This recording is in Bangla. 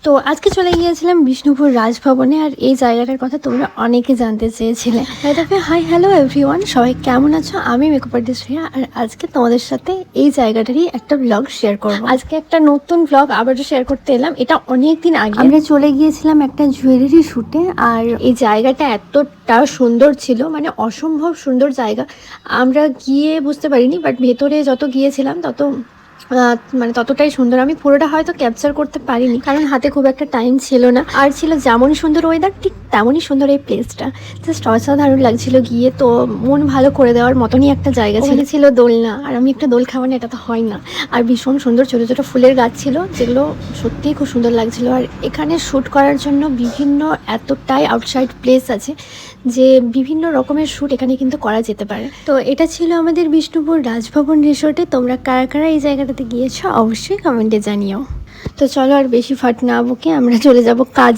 তো আজকে চলে গিয়েছিলাম বিষ্ণুপুর রাজভবনে। আর এই জায়গাটার কথা তোমরা অনেকে জানতে চেয়েছিলে। তবে হাই হ্যালো এভরিওয়ান, সবাই কেমন আছো? আমি মেকআপ আর্টিস্ট রিয়া, আর আজকে তোমাদের সাথে এই জায়গাটারই একটা ব্লগ শেয়ার করব। আজকে একটা নতুন ব্লগ আবারও শেয়ার করতে এলাম। এটা অনেক দিন আগে আমরা চলে গিয়েছিলাম একটা জুয়েলারি শুটে, আর এই জায়গাটা এতটা সুন্দর ছিল, মানে অসম্ভব সুন্দর জায়গা। আমরা গিয়ে বুঝতে পারিনি, বাট ভেতরে যত গিয়েছিলাম তত মানে ততটাই সুন্দর। আমি পুরোটা হয়তো ক্যাপচার করতে পারিনি, কারণ হাতে খুব একটা টাইম ছিল না। আর ছিল যেমনই সুন্দর ওয়েদার, ঠিক তেমনই সুন্দর এই প্লেসটা। জাস্ট অসাধারণ লাগছিল গিয়ে। তো মন ভালো করে দেওয়ার মতনই একটা জায়গা ছিল। ছিল দোলনা, আর আমি একটা দোল খাওয়া না, এটা তো হয় না। আর ভীষণ সুন্দর ছোটো ছোটো ফুলের গাছ ছিল, যেগুলো সত্যিই খুব সুন্দর লাগছিল। আর এখানে শ্যুট করার জন্য বিভিন্ন এতটাই আউটসাইড প্লেস আছে যে বিভিন্ন রকমের শ্যুট এখানে কিন্তু করা যেতে পারে। তো এটা ছিল আমাদের বিষ্ণুপুর রাজভবন রিসোর্টে। তোমরা কারা কারা এই জায়গাটাতে গিয়েছো অবশ্যই কমেন্টে জানিও। তো চলো আর বেশি ফাট না বকে আমরা চলে যাব কাজ।